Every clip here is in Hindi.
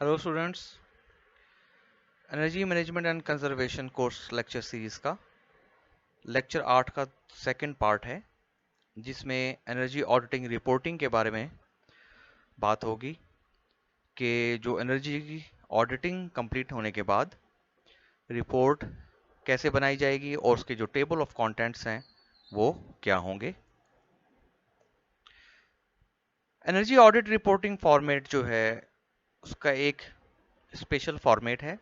Hello students, energy management and conservation course lecture series का लेक्चर 8 का सेकंड पार्ट है, जिसमें एनर्जी ऑडिटिंग रिपोर्टिंग के बारे में बात होगी कि जो एनर्जी की ऑडिटिंग कंप्लीट होने के बाद रिपोर्ट कैसे बनाई जाएगी और उसके जो टेबल ऑफ कंटेंट्स हैं वो क्या होंगे। एनर्जी ऑडिट रिपोर्टिंग फॉर्मेट जो है उसका एक स्पेशल फॉर्मेट है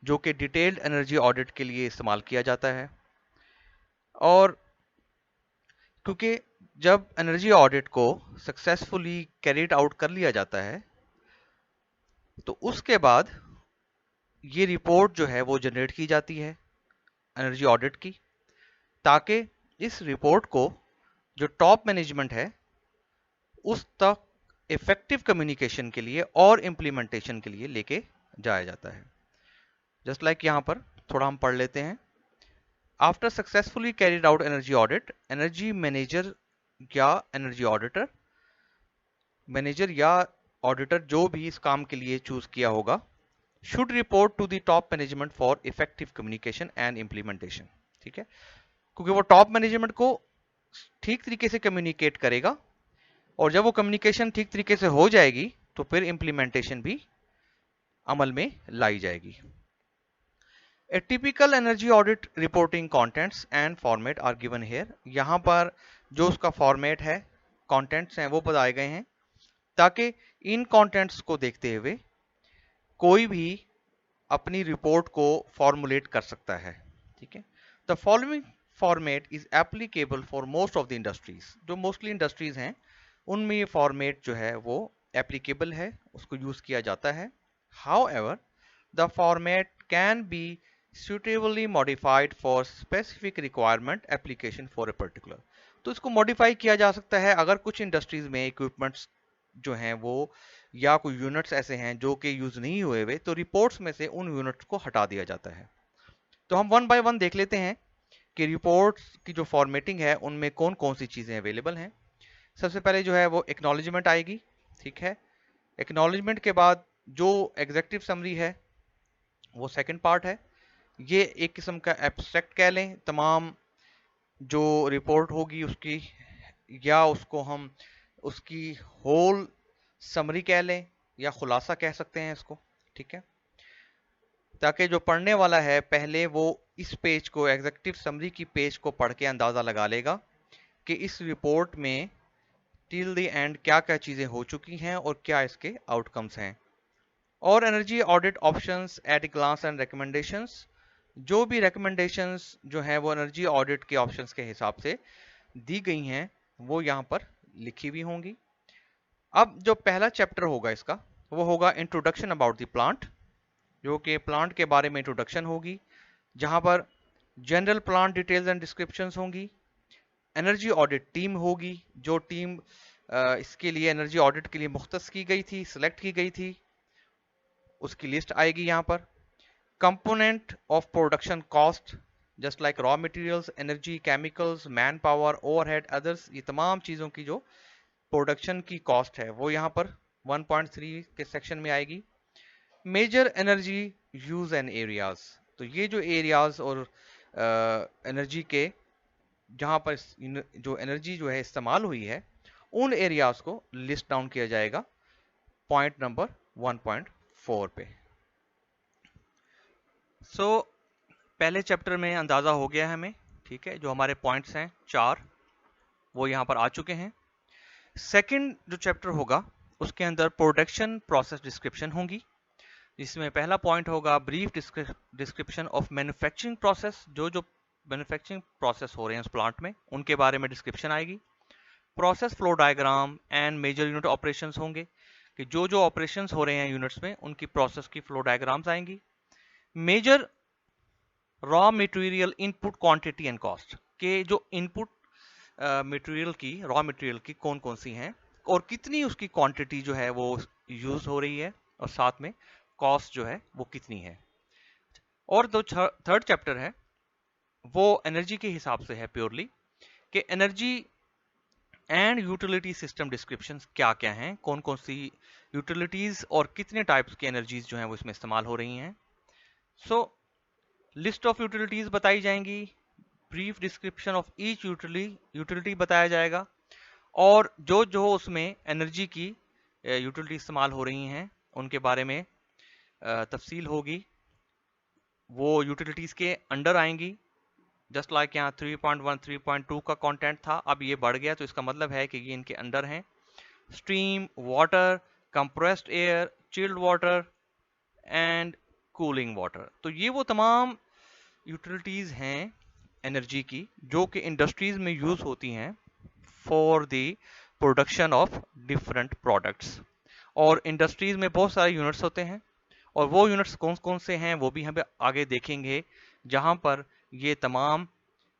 जो कि डिटेल्ड एनर्जी ऑडिट के लिए इस्तेमाल किया जाता है। और क्योंकि जब एनर्जी ऑडिट को सक्सेसफुली कैरिड आउट कर लिया जाता है तो उसके बाद ये रिपोर्ट जो है वो जनरेट की जाती है एनर्जी ऑडिट की, ताकि इस रिपोर्ट को जो टॉप मैनेजमेंट है उस तक इफेक्टिव कम्युनिकेशन के लिए और इम्प्लीमेंटेशन के लिए लेके जाया जाता है। जस्ट लाइक यहाँ पर थोड़ा हम पढ़ लेते हैं। After successfully carried out energy audit, energy manager या एनर्जी मैनेजर या ऑडिटर जो भी इस काम के लिए चूज किया होगा should report to the top management for effective communication and implementation. ठीक है, क्योंकि वो टॉप मैनेजमेंट को ठीक तरीके से कम्युनिकेट करेगा और जब वो कम्युनिकेशन ठीक तरीके से हो जाएगी तो फिर इम्प्लीमेंटेशन भी अमल में लाई जाएगी। A typical energy audit reporting contents and format are given here. यहां पर जो उसका फॉर्मेट है, कंटेंट्स हैं वो बताए गए हैं, ताकि इन कंटेंट्स को देखते हुए कोई भी अपनी रिपोर्ट को फॉर्मुलेट कर सकता है। ठीक है, the following format is applicable for most of the industries. जो मोस्टली इंडस्ट्रीज हैं उनमें ये फॉर्मेट जो है वो एप्लीकेबल है, उसको यूज किया जाता है। How ever the format can B suitably modified for specific requirement application for a particular। तो इसको मॉडिफाई किया जा सकता है अगर कुछ इंडस्ट्रीज में इक्विपमेंट्स जो हैं वो या कोई यूनिट्स ऐसे हैं जो कि यूज नहीं हुए हुए, तो रिपोर्ट्स में से उन यूनिट्स को हटा दिया जाता है। तो हम वन बाय वन देख लेते हैं कि रिपोर्ट्स की जो फॉर्मेटिंग है उनमें कौन कौन सी चीजें अवेलेबल हैं। सबसे पहले जो है वो एक्नॉलेजमेंट आएगी। ठीक है, एक्नॉलेजमेंट के बाद जो एग्जेक्टिव समरी है वो सेकंड पार्ट है। ये एक किस्म का एब्स्ट्रैक्ट कह लें तमाम जो रिपोर्ट होगी उसकी, या उसको हम उसकी होल समरी कह लें या खुलासा कह सकते हैं इसको। ठीक है, ताकि जो पढ़ने वाला है पहले वो इस पेज को, एग्जेक्टिव समरी की पेज को पढ़ के अंदाजा लगा लेगा कि इस रिपोर्ट में टिल द एंड क्या क्या चीजें हो चुकी हैं और क्या इसके आउटकम्स हैं। और energy audit options at glance and recommendations, जो भी रिकमेंडेशंस जो है वो एनर्जी ऑडिट के ऑप्शंस के हिसाब से दी गई हैं वो यहाँ पर लिखी हुई होंगी। अब जो पहला चैप्टर होगा इसका वो होगा इंट्रोडक्शन अबाउट द प्लांट, जो कि प्लांट के बारे में इंट्रोडक्शन होगी, जहां पर general plant details and descriptions होंगी। एनर्जी ऑडिट टीम होगी, जो टीम इसके लिए एनर्जी ऑडिट के लिए मुख्तस की गई थी, सिलेक्ट की गई थी, उसकी लिस्ट आएगी यहाँ पर। Component of production cost, just like raw materials, energy, chemicals, man power, overhead, others, ये तमाम चीजों की जो प्रोडक्शन की कॉस्ट है वो यहाँ पर 1.3 के सेक्शन में आएगी। Major energy use and areas, तो ये जो एरियाज और एनर्जी के जहां पर जो एनर्जी जो है इस्तेमाल हुई है उन एरियाज को लिस्ट डाउन किया जाएगा पॉइंट नंबर 1.4 पे। सो पहले चैप्टर में अंदाजा हो गया है हमें। ठीक है, जो हमारे पॉइंट्स हैं 4 वो यहाँ पर आ चुके हैं। सेकंड जो चैप्टर होगा उसके अंदर प्रोडक्शन प्रोसेस डिस्क्रिप्शन होंगी, जिसमें पहला पॉइंट होगा brief description of manufacturing process. जो जो मैन्युफैक्चरिंग प्रोसेस हो रहे हैं उस प्लांट में उनके बारे में डिस्क्रिप्शन आएगी। Process flow diagram and major unit operations होंगे, कि जो जो ऑपरेशंस हो रहे हैं यूनिट्स में उनकी प्रोसेस की फ्लो डायग्राम्स आएंगी। Major raw material input quantity and cost, के जो इनपुट मटेरियल की, रॉ मटेरियल की कौन कौन सी हैं और कितनी उसकी क्वांटिटी जो है वो यूज हो रही है, और साथ में कॉस्ट जो है वो कितनी है। और जो थर्ड चैप्टर है वो एनर्जी के हिसाब से है प्योरली, कि energy and utility system description क्या क्या हैं, कौन कौन सी यूटिलिटीज और कितने टाइप्स की एनर्जीज जो हैं वो इसमें इस्तेमाल हो रही हैं। सो लिस्ट ऑफ यूटिलिटीज बताई जाएंगी, brief description of each utility बताया जाएगा, और जो जो उसमें एनर्जी की यूटिलिटी इस्तेमाल हो रही हैं उनके बारे में तफसील होगी, वो यूटिलिटीज के अंडर आएंगी। जस्ट लाइक यहाँ 3.1 3.2 का कंटेंट था, अब ये बढ़ गया तो इसका मतलब है कि ये इनके अंडर हैं। Stream water, compressed air, chilled water and cooling water. तो ये वो तमाम यूटिलिटीज हैं एनर्जी की जो कि इंडस्ट्रीज में यूज होती हैं for the production of different products. और इंडस्ट्रीज में बहुत सारे यूनिट्स होते हैं, और वो यूनिट्स कौन कौन से हैं वो भी हम आगे देखेंगे, जहां पर ये तमाम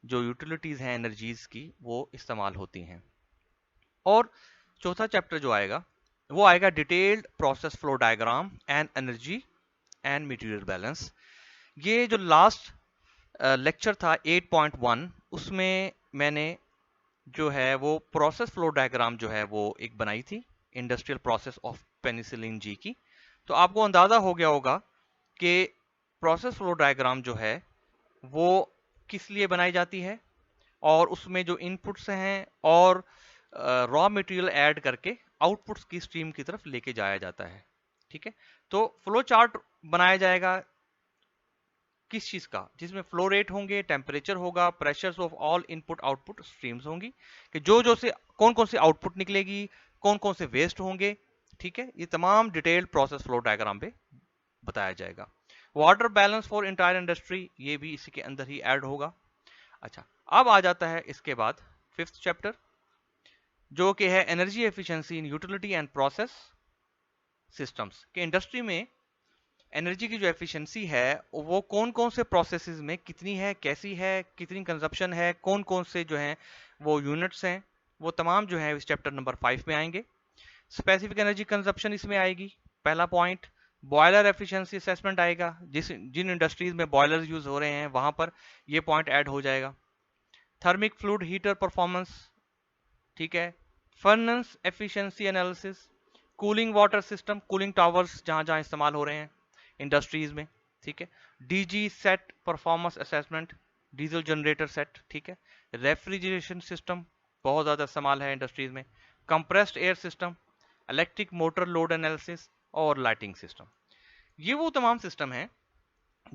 जो यूटिलिटीज हैं एनर्जीज की वो इस्तेमाल होती हैं। और चौथा चैप्टर जो आएगा वो आएगा detailed process flow diagram and energy and material balance. ये जो लास्ट लेक्चर था 8.1, उसमें मैंने जो है वो प्रोसेस फ्लो डायग्राम जो है वो एक बनाई थी industrial process of penicillin G की। तो आपको अंदाजा हो गया होगा कि प्रोसेस फ्लो डायग्राम जो है वो किस लिए बनाई जाती है, और उसमें जो इनपुट्स हैं और रॉ मटेरियल ऐड करके आउटपुट्स की स्ट्रीम की तरफ लेके जाया जाता है। ठीक है, तो फ्लो चार्ट बनाया जाएगा किस चीज का, जिसमें फ्लो रेट होंगे, टेम्परेचर होगा, pressures of all input output streams होंगी, कि जो से कौन कौन सी आउटपुट निकलेगी, कौन कौन से वेस्ट होंगे। ठीक है, ये तमाम डिटेल्ड प्रोसेस फ्लो डायग्राम पे बताया जाएगा। Water balance for entire industry, ये भी इसी के अंदर ही ऐड होगा। अच्छा, अब आ जाता है इसके बाद 5th चैप्टर जो कि है energy efficiency in utility and process systems. के इंडस्ट्री में एनर्जी की जो एफिशिएंसी है वो कौन कौन से प्रोसेसेस में कितनी है, कैसी है, कितनी कंजप्शन है, कौन कौन से जो हैं वो यूनिट्स हैं, वो तमाम जो है इस चैप्टर नंबर 5 में आएंगे। स्पेसिफिक एनर्जी कंजप्शन इसमें आएगी, पहला पॉइंट। बॉयलर एफिशिएंसी असेसमेंट आएगा, जिन इंडस्ट्रीज में बॉयलर यूज हो रहे हैं वहां पर ये पॉइंट ऐड हो जाएगा। थर्मिक फ्लूइड हीटर परफॉर्मेंस, ठीक है। Furnace efficiency analysis, cooling water system, cooling towers जहां जहां इस्तेमाल हो रहे हैं इंडस्ट्रीज में, ठीक है। DG set performance assessment, diesel generator set, ठीक है। रेफ्रिजरेशन सिस्टम बहुत ज्यादा इस्तेमाल है इंडस्ट्रीज में। Compressed air system, electric motor load analysis और लाइटिंग सिस्टम। ये वो तमाम सिस्टम हैं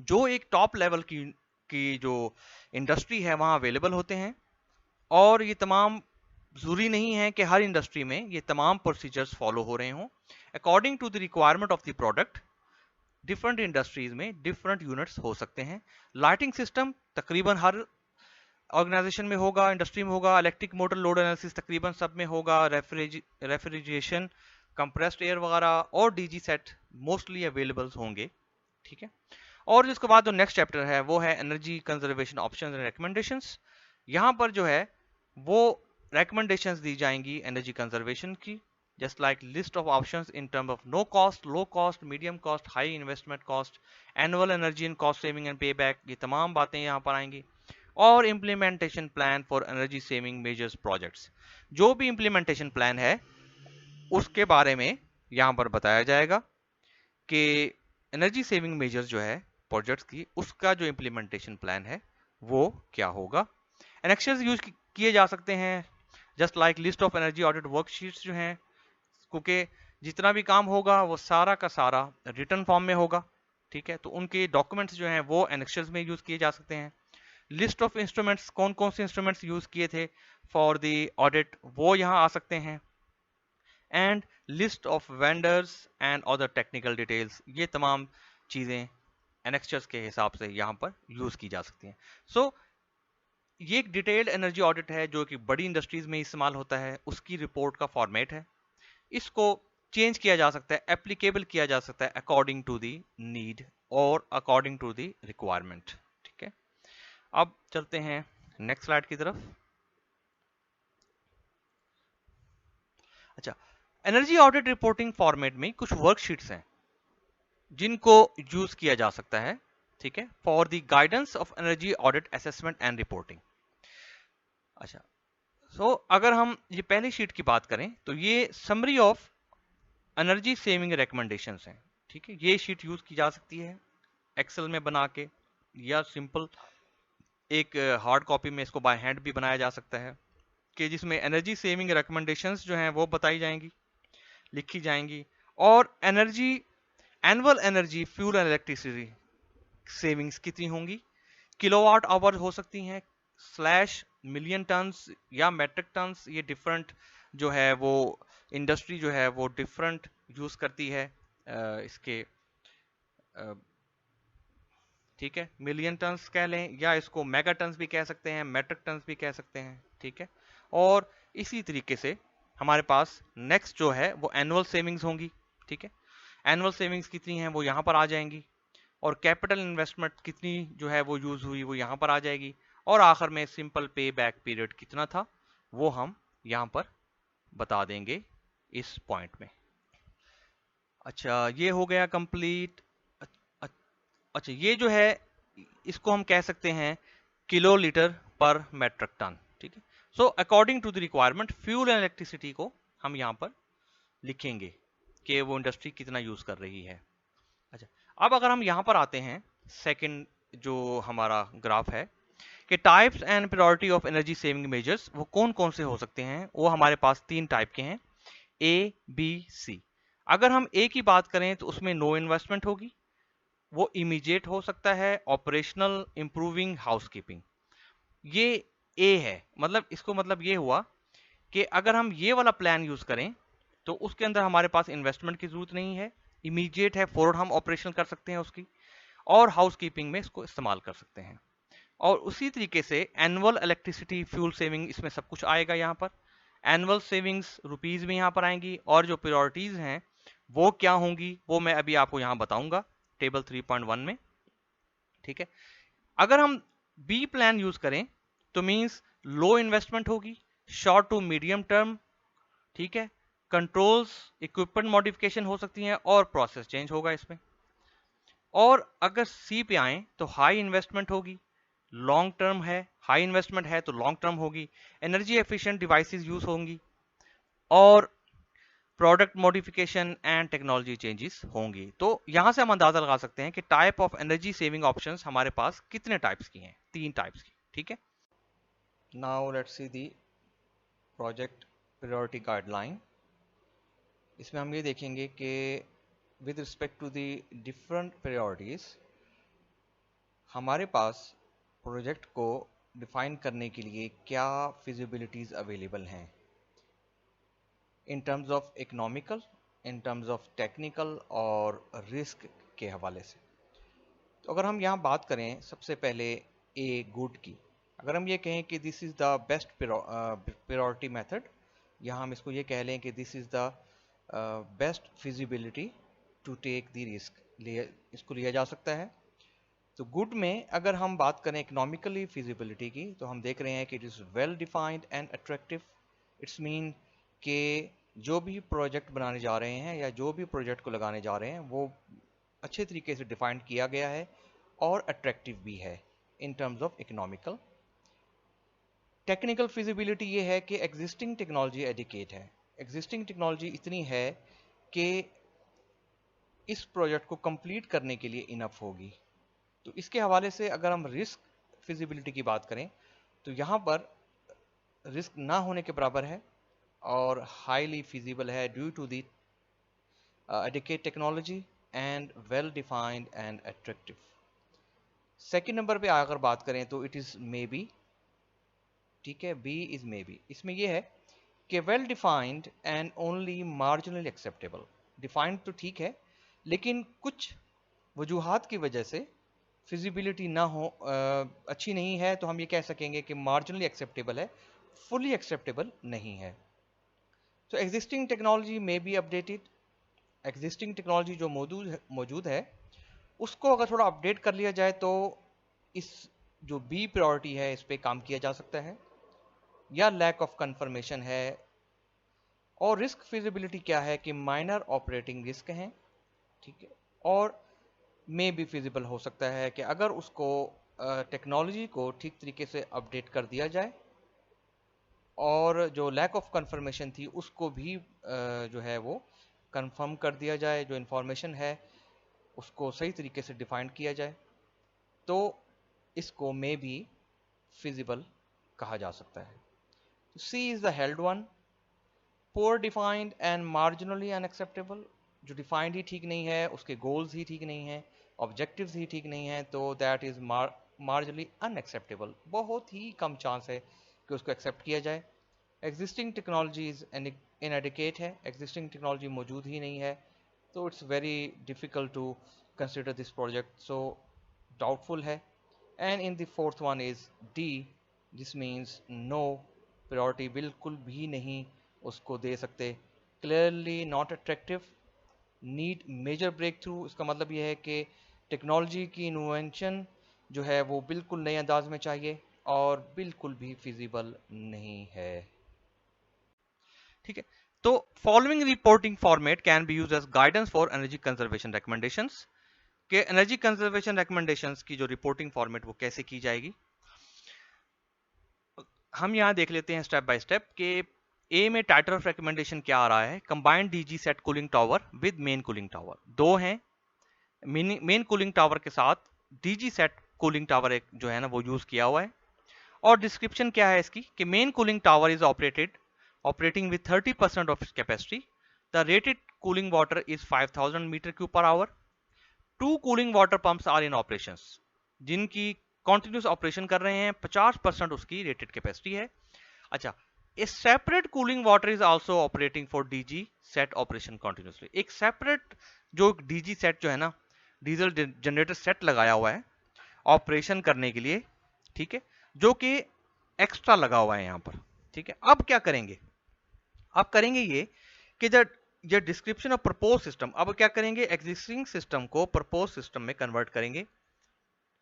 जो एक टॉप लेवल की जो इंडस्ट्री है वहां अवेलेबल होते हैं, और ये तमाम जरूरी नहीं है कि हर इंडस्ट्री में ये तमाम प्रोसीजर्स फॉलो हो रहे हों। According to the requirement of the product different industries में डिफरेंट यूनिट्स हो सकते हैं। लाइटिंग सिस्टम तकरीबन हर ऑर्गेनाइजेशन में होगा, इंडस्ट्री में होगा। इलेक्ट्रिक मोटर लोड एनालिसिस तकरीबन सब में होगा। रेफ्रिजरेशन, कंप्रेस्ड एयर वगैरह और डीजी सेट मोस्टली अवेलेबल होंगे, ठीक है। और जिसके बाद जो नेक्स्ट चैप्टर है वो है energy conservation options and recommendations. यहाँ पर जो है वो रिकमेंडेशंस दी जाएंगी एनर्जी कंजर्वेशन की, just like list of options in terms of no cost, low cost, medium cost, high investment cost, annual energy and cost saving and payback, ये तमाम बातें यहाँ पर आएंगी। और implementation plan for energy saving measures projects, जो भी इम्प्लीमेंटेशन प्लान है उसके बारे में यहाँ पर बताया जाएगा कि एनर्जी सेविंग मेजर्स जो है प्रोजेक्ट्स की, उसका जो इम्प्लीमेंटेशन प्लान है वो क्या होगा। एनेक्शंस यूज किए जा सकते हैं, just like list of energy audit worksheets जो हैं, क्योंकि जितना भी काम होगा वो सारा का सारा रिटर्न फॉर्म में होगा, ठीक है। तो उनके डॉक्यूमेंट्स जो हैं वो एनेक्शंस में यूज किए जा सकते हैं। लिस्ट ऑफ इंस्ट्रूमेंट्स, कौन कौन से इंस्ट्रूमेंट्स यूज किए थे फॉर द ऑडिट, वो यहाँ आ सकते हैं। And list of vendors and other technical details, ये तमाम चीजें एनेक्चर्स के हिसाब से यहाँ पर यूज की जा सकती हैं। सो ये एक डिटेल्ड एनर्जी ऑडिट है जो कि बड़ी इंडस्ट्रीज में इस्तेमाल होता है, उसकी रिपोर्ट का फॉर्मेट है। इसको चेंज किया जा सकता है, एप्लीकेबल किया जा सकता है अकॉर्डिंग टू दी नीड और अकॉर्डिंग टू दी रिक्वायरमेंट, ठीक है। अब चलते हैं नेक्स्ट स्लाइड की तरफ। अच्छा, एनर्जी ऑडिट रिपोर्टिंग फॉर्मेट में कुछ वर्कशीट्स हैं जिनको यूज किया जा सकता है, ठीक है, for the guidance of energy audit assessment and reporting. अच्छा, अगर हम ये पहली शीट की बात करें तो ये summary of energy saving recommendations हैं। ठीक है, ये शीट यूज की जा सकती है एक्सेल में बना के, या सिंपल एक हार्ड कॉपी में इसको बाय हैंड भी बनाया जा सकता है, कि जिसमें एनर्जी सेविंग रिकमेंडेशंस जो हैं वो बताई जाएंगी, लिखी जाएंगी, और energy annual energy fuel and electricity savings कितनी होंगी, किलोवाट आवर हो सकती हैं, स्लैश मिलियन टन्स या मेट्रिक टन्स, ये डिफरेंट जो है वो इंडस्ट्री जो है वो डिफरेंट यूज करती है इसके, ठीक है, मिलियन टन्स कह लें या इसको मेगा टन्स भी कह सकते हैं, मेट्रिक टन्स भी कह सकते हैं। ठीक है, और इसी तरीके से हमारे पास नेक्स्ट जो है वो एनुअल सेविंग्स होंगी। ठीक है, एनुअल सेविंग्स कितनी हैं वो यहाँ पर आ जाएंगी, और कैपिटल इन्वेस्टमेंट कितनी जो है वो यूज हुई वो यहाँ पर आ जाएगी, और आखिर में सिंपल पे बैक पीरियड कितना था वो हम यहाँ पर बता देंगे इस पॉइंट में। अच्छा, ये हो गया कंप्लीट। अच्छा, ये जो है इसको हम कह सकते हैं kilo litre per metric tonne. ठीक है, so according to the requirement fuel and electricity को हम यहाँ पर लिखेंगे कि वो इंडस्ट्री कितना यूज कर रही है। अच्छा, अब अगर हम यहाँ पर आते हैं सेकंड जो हमारा ग्राफ है कि types and priority of energy saving measures वो कौन कौन से हो सकते हैं, वो हमारे पास 3 टाइप के हैं, ए बी सी। अगर हम ए की बात करें तो उसमें नो इन्वेस्टमेंट होगी, वो इमीडिएट हो सकता है, ऑपरेशनल इंप्रूविंग हाउसकीपिंग, ये ए है। मतलब इसको मतलब ये हुआ कि अगर हम ये वाला प्लान यूज करें तो उसके अंदर हमारे पास इन्वेस्टमेंट की जरूरत नहीं है, इमीडिएट है, फॉरवर्ड हम ऑपरेशन कर सकते हैं उसकी, और हाउसकीपिंग में इसको इस्तेमाल कर सकते हैं। और उसी तरीके से एनुअल इलेक्ट्रिसिटी फ्यूल सेविंग इसमें सब कुछ आएगा यहाँ पर, एनुअल सेविंग्स रुपीज में यहाँ पर आएंगी, और जो प्रायोरिटीज हैं वो क्या होंगी वो मैं अभी आपको यहाँ बताऊंगा टेबल 3.1 में। ठीक है, अगर हम बी प्लान यूज करें तो मींस लो इन्वेस्टमेंट होगी, शॉर्ट टू मीडियम टर्म, ठीक है, कंट्रोल्स इक्विपमेंट मॉडिफिकेशन हो सकती हैं, और प्रोसेस चेंज होगा इसमें। और अगर सी पे आए तो हाई इन्वेस्टमेंट होगी, लॉन्ग टर्म है, हाई इन्वेस्टमेंट है तो लॉन्ग टर्म होगी, एनर्जी एफिशिएंट डिवाइसेस यूज होंगी, और product modification and technology changes होंगी। तो यहां से हम अंदाजा लगा सकते हैं कि type of energy saving options हमारे पास कितने टाइप्स की हैं, 3 टाइप्स की। ठीक है, now let's see the project priority guideline. इसमें हम ये देखेंगे कि with respect to the different priorities हमारे पास प्रोजेक्ट को डिफाइन करने के लिए क्या फिजिबिलिटीज अवेलेबल हैं, in terms of economical, in terms of technical और रिस्क के हवाले से। तो अगर हम यहाँ बात करें सबसे पहले ए गुड की, अगर हम ये कहें कि this is the best priority method, यहाँ हम इसको ये कह लें कि this is the best feasibility to take the risk, इसको लिया जा सकता है। तो गुड में अगर हम बात करें इकोनॉमिकली फिजिबिलिटी की तो हम देख रहे हैं कि it is well defined and attractive. It's mean कि जो भी प्रोजेक्ट बनाने जा रहे हैं या जो भी प्रोजेक्ट को लगाने जा रहे हैं वो अच्छे तरीके से डिफाइंड किया गया है और अट्रैक्टिव भी है in terms of economical. Technical feasibility ये है कि एग्जिस्टिंग टेक्नोलॉजी एडिकेट है, एग्जिस्टिंग टेक्नोलॉजी इतनी है कि इस प्रोजेक्ट को कंप्लीट करने के लिए इनफ होगी। तो इसके हवाले से अगर हम रिस्क फिजिबिलिटी की बात करें तो यहाँ पर रिस्क ना होने के बराबर है और हाईली फिजिबल है due to the adequate technology and well defined and attractive. Second number पे अगर बात करें तो इट इज मे बी, ठीक है, बी इज मे बी। इसमें यह है कि well defined and only marginally acceptable. Defined तो ठीक है लेकिन कुछ वजूहात की वजह से फिजिबिलिटी ना हो, अच्छी नहीं है, तो हम ये कह सकेंगे कि मार्जिनली एक्सेप्टेबल है, फुली एक्सेप्टेबल नहीं है। तो एग्जिस्टिंग टेक्नोलॉजी में बी अपडेटेड, एग्जिस्टिंग टेक्नोलॉजी जो मौजूद है उसको अगर थोड़ा अपडेट कर लिया जाए तो इस जो बी प्रायोरिटी है इस पे काम किया जा सकता है, या लैक ऑफ कंफर्मेशन है। और रिस्क फिजिबिलिटी क्या है कि माइनर ऑपरेटिंग रिस्क हैं, ठीक है, और में भी फिजिबल हो सकता है कि अगर उसको टेक्नोलॉजी को ठीक तरीके से अपडेट कर दिया जाए और जो लैक ऑफ कंफर्मेशन थी उसको भी जो है वो कंफर्म कर दिया जाए, जो इन्फॉर्मेशन है उसको सही तरीके से डिफाइन किया जाए, तो इसको मे बी फिजिबल कहा जा सकता है। C is the held one, poor defined and marginally unacceptable, जो डिफाइंड ही ठीक नहीं है, उसके गोल्स ही ठीक नहीं है, ऑब्जेक्टिव्स ही ठीक नहीं है, तो दैट इज मार्जिनली अनएक्सेप्टेबल, बहुत ही कम चांस है कि उसको एक्सेप्ट किया जाए। एग्जिस्टिंग टेक्नोलॉजी इज इनएडिकेट है, एग्जिस्टिंग टेक्नोलॉजी मौजूद ही नहीं है, तो it's very difficult to consider this project, so doubtful है। And in the fourth one is D, this means no, priority बिल्कुल भी नहीं उसको दे सकते। Clearly not attractive, need major breakthrough, इसका मतलब यह है कि टेक्नोलॉजी की इन्वेंशन जो है वो बिल्कुल नए अंदाज में चाहिए और बिल्कुल भी फिजिबल नहीं है। ठीक है, तो following reporting format can be used as guidance for energy conservation recommendations, के एनर्जी कंजर्वेशन रिकमेंडेशंस की जो रिपोर्टिंग फॉर्मेट वो कैसे की जाएगी, हम यहां देख लेते हैं स्टेप बाय स्टेप कि ए में टाइटल ऑफ रिकमेंडेशन क्या आ रहा है। Combined DG set cooling tower with main cooling tower, दो हैं, मेन कूलिंग टावर के साथ डीजी सेट कूलिंग टावर एक जो है ना वो यूज किया हुआ है। और डिस्क्रिप्शन क्या है इसकी कि main cooling tower is operating with 30% of capacity, the rated cooling water is 5000 metre cube per hour, 2 cooling water pumps are in operations, जिनकी कॉन्टिन्यूस ऑपरेशन कर रहे हैं, 50% उसकी रेटेड कैपेसिटी है। अच्छा, a separate cooling water is also operating for DG set operation continuously, एक सेपरेट जो डीजी सेट जो है ना डीजल जनरेटर सेट लगाया हुआ है ऑपरेशन करने के लिए, ठीक है, जो कि एक्स्ट्रा लगा हुआ है यहां पर। ठीक है, अब क्या करेंगे, अब करेंगे ये कि जब ये डिस्क्रिप्शन ऑफ प्रपोज सिस्टम, अब क्या करेंगे एग्जिस्टिंग सिस्टम को प्रपोज सिस्टम में कन्वर्ट करेंगे।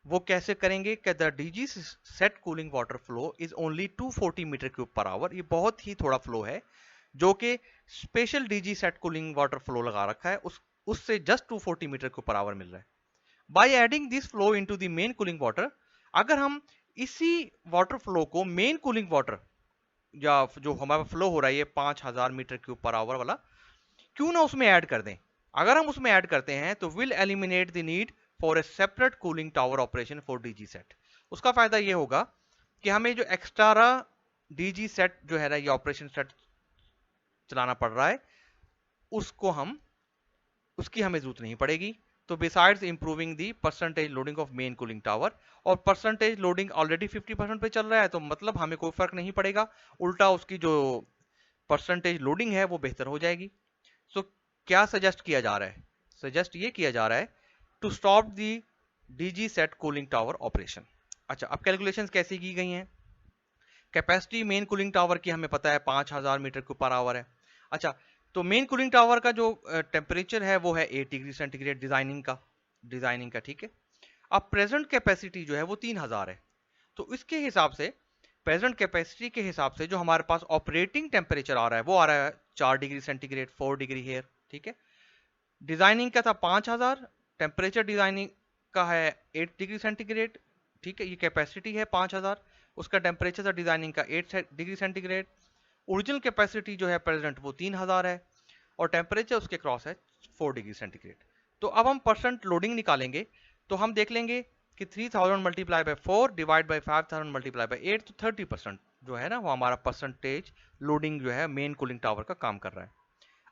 वो कैसे करेंगे कि the DG set cooling water flow is only 240 metre cube per hour, ये बहुत ही थोड़ा फ्लो है, जो कि special DG set cooling water flow लगा रखा है उससे just 240 metre cube per hour मिल रहा है। By adding this flow into the main cooling water, अगर हम इसी वाटर फ्लो को मेन कूलिंग वाटर या जो हमारा फ्लो हो रहा है ये 5000 मीटर क्यूब पर आवर वाला, क्यों ना उसमें ऐड कर दें। अगर हम उसमें ऐड करते हैं तो will eliminate the need for a separate cooling tower operation for DG set. उसका फायदा ये होगा कि हमें जो एक्स्ट्रा डीजी सेट जो है ना ये ऑपरेशन सेट चलाना पड़ रहा है उसकी हमें जरूरत नहीं पड़ेगी। तो besides improving the percentage loading of main cooling tower, और परसेंटेज लोडिंग ऑलरेडी 50% पे चल रहा है, तो मतलब हमें कोई फर्क नहीं पड़ेगा, उल्टा उसकी जो परसेंटेज लोडिंग है वो बेहतर हो जाएगी। सो क्या सजेस्ट किया जा रहा है, सजेस्ट ये किया जा रहा है to stop the DG set cooling tower operation. अच्छा, अब कैलकुलेशंस कैसे की गई हैं, कैपेसिटी मेन कूलिंग टावर की हमें पता है 5000 मीटर क्यूब पर आवर है। अच्छा, तो मेन कूलिंग टावर का जो टेम्परेचर है वो है 8 डिग्री सेंटीग्रेड डिजाइनिंग का, ठीक है। अब प्रेजेंट कैपेसिटी जो है वो 3000 है, तो इसके हिसाब से प्रेजेंट कैपेसिटी के हिसाब से जो हमारे पास ऑपरेटिंग टेम्परेचर आ रहा है वो आ रहा है 4 डिग्री सेंटीग्रेड, 4 डिग्री हेयर, ठीक है। डिजाइनिंग का था 5000, टेम्परेचर डिजाइनिंग का है 8 डिग्री सेंटीग्रेड, ठीक है, ये कैपेसिटी है 5000, उसका टेम्परेचर था डिजाइनिंग का 8 डिग्री सेंटीग्रेड, ओरिजिनल कैपेसिटी जो है प्रेजेंट वो 3000 है और टेम्परेचर उसके क्रॉस है 4 डिग्री सेंटीग्रेड। तो अब हम परसेंट लोडिंग निकालेंगे, तो हम देख लेंगे कि 3000 multiply by 4 divide by 5000 multiply by 8, तो 30% जो है ना वो हमारा परसेंटेज लोडिंग जो है मेन कूलिंग टावर का काम कर रहा है।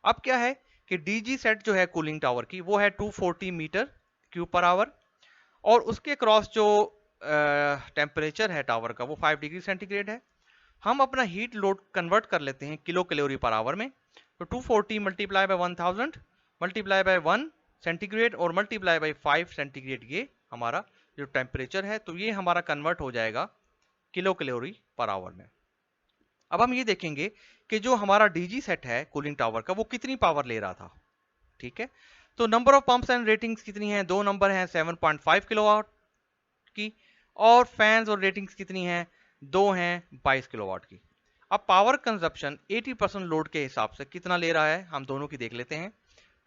अब क्या है कि डीजी सेट जो है कूलिंग टावर की वो है 240 मीटर क्यूब पर आवर, और उसके क्रॉस जो टेम्परेचर है टावर का वो 5 डिग्री सेंटीग्रेड है। हम अपना हीट लोड कन्वर्ट कर लेते हैं किलो कैलोरी पर आवर में, तो 240 multiply by 1000 multiply by 1 centigrade और मल्टीप्लाई बाय 5 सेंटीग्रेड, ये हमारा जो टेम्परेचर है, तो ये हमारा कन्वर्ट हो जाएगा किलो कैलोरी पर आवर में। अब हम ये देखेंगे कि जो हमारा डीजी सेट है कूलिंग टावर का वो कितनी पावर ले रहा था, ठीक है। तो number of pumps and ratings कितनी है, दो नंबर हैं 7.5 किलोवाट की, और फैंस और रेटिंग्स कितनी हैं, दो हैं 22 किलोवाट की। अब पावर कंजप्शन 80% लोड के हिसाब से कितना ले रहा है हम दोनों की देख लेते हैं।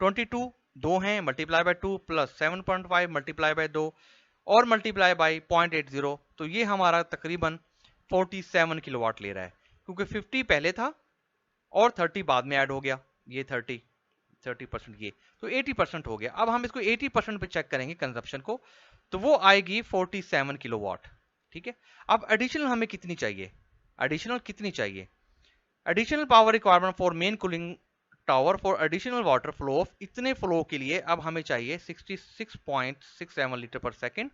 22 दो हैं multiply by 2 plus 7.5 multiply by 2 और मल्टीप्लाई बाय 0.80, तो ये हमारा तकरीबन 47 किलोवाट ले रहा है। क्योंकि 50 पहले था और 30 बाद में ऐड हो गया, ये 30% ये, तो 80% हो गया। अब हम इसको 80% पे चेक करेंगे कंजप्शन को, तो वो आएगी 47 किलोवाट। ठीक है, अब एडिशनल हमें कितनी चाहिए, एडिशनल कितनी चाहिए, additional power requirement for main cooling tower for additional water flow of, इतने फ्लो के लिए अब हमें चाहिए 66.67 लीटर पर सेकेंड,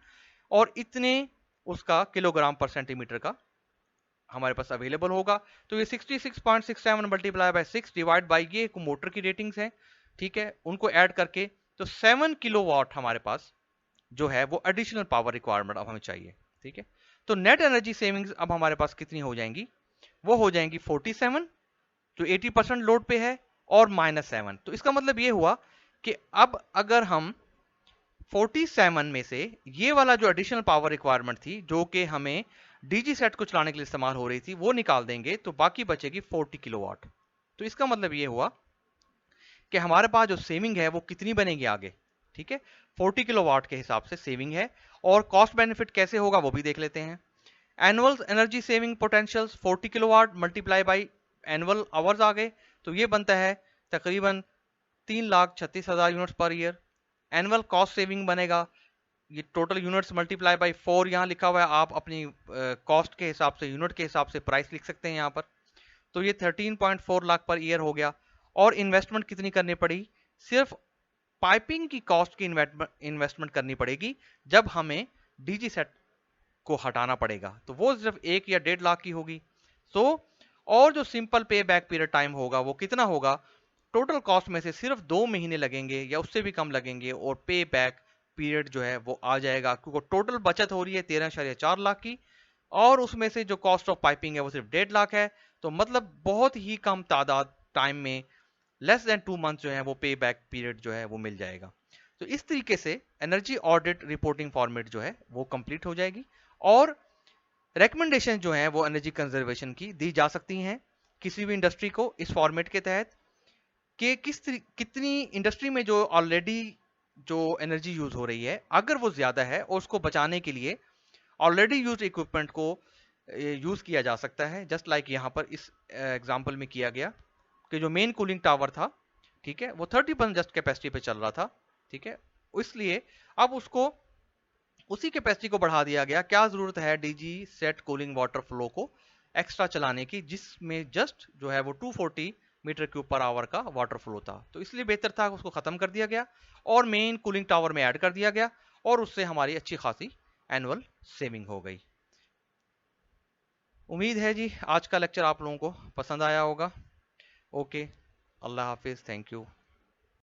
और इतने उसका किलोग्राम पर सेंटीमीटर का हमारे पास अवेलेबल होगा। तो ये 66.67 मल्टीप्लाई बाय 6 डिवाइड बाय ये मोटर की रेटिंग्स है, ठीक है, उनको ऐड करके तो 7 किलोवाट हमारे पास जो है वो एडिशनल पावर रिक्वायरमेंट अब हमें चाहिए। ठीक है, तो नेट एनर्जी सेविंग्स अब हमारे पास कितनी हो जाएंगी, वो हो जाएंगी 47 जो 80% लोड पे है और -7। तो इसका मतलब ये हुआ कि अब अगर हम 47 में से ये वाला जो एडिशनल पावर रिक्वायरमेंट थी जो कि हमें डीजी सेट को चलाने के लिए इस्तेमाल हो रही थी वो निकाल देंगे तो बाकी बचेगी 40 किलोवाट। तो इसका मतलब ये हुआ कि हमारे पास जो सेविंग है वो कितनी बनेगी आगे। ठीक है, 40 किलोवाट के हिसाब से सेविंग है, और कॉस्ट बेनिफिट कैसे होगा वो भी देख लेते हैं। Annual energy saving potentials 40 kilowatt multiply by annual hours आ गए, तो ये बनता है तकरीबन 3,36,000 units per year. Annual cost saving बनेगा, ये टोटल यूनिट्स मल्टीप्लाई बाई 4 यहाँ लिखा हुआ है, आप अपनी कॉस्ट के हिसाब से यूनिट के हिसाब से प्राइस लिख सकते हैं यहाँ पर। तो ये 13.4 लाख पर ईयर हो गया। और इन्वेस्टमेंट कितनी करनी पड़ी, सिर्फ पाइपिंग की कॉस्ट की इन्वेस्टमेंट करनी पड़ेगी जब हमें डीजी सेट को हटाना पड़ेगा, तो वो सिर्फ 1 या 1.5 लाख की होगी। तो और जो सिंपल पे बैक पीरियड टाइम होगा वो कितना होगा, टोटल कॉस्ट में से सिर्फ 2 महीने लगेंगे या उससे भी कम लगेंगे, और पे बैक पीरियड जो है वो आ जाएगा, क्योंकि टोटल बचत हो रही है 13.4 लाख की, और उसमें से जो कॉस्ट ऑफ पाइपिंग है वो सिर्फ 1.5 लाख है। तो मतलब बहुत ही कम तादाद टाइम में, लेस देन 2 मंथ जो है वो पे बैक पीरियड जो है वो मिल जाएगा। तो इस तरीके से एनर्जी ऑडिट रिपोर्टिंग फॉर्मेट जो है वो कंप्लीट हो जाएगी, और रेकमेंडेशन जो है वो एनर्जी कंजर्वेशन की दी जा सकती हैं किसी भी इंडस्ट्री को इस फॉर्मेट के तहत, कि कितनी इंडस्ट्री में जो ऑलरेडी जो एनर्जी यूज हो रही है अगर वो ज्यादा है और उसको बचाने के लिए ऑलरेडी यूज इक्विपमेंट को यूज किया जा सकता है, जस्ट लाइक यहाँ पर इस एग्जांपल में किया गया कि जो मेन कूलिंग टावर था, ठीक है, वो 30% जस्ट कैपेसिटी पे चल रहा था। ठीक है, इसलिए अब उसको उसी कैपेसिटी को बढ़ा दिया गया, क्या जरूरत है DG set cooling water flow को एक्स्ट्रा चलाने की, जिसमें जस्ट जो है वो 240 मीटर क्यूब पर आवर का वाटर फ्लो था, तो इसलिए बेहतर था उसको खत्म कर दिया गया और मेन कूलिंग टावर में ऐड कर दिया गया, और उससे हमारी अच्छी खासी एनुअल सेविंग हो गई। उम्मीद है जी आज का लेक्चर आप लोगों को पसंद आया होगा। Okay, Allah Hafiz, thank you.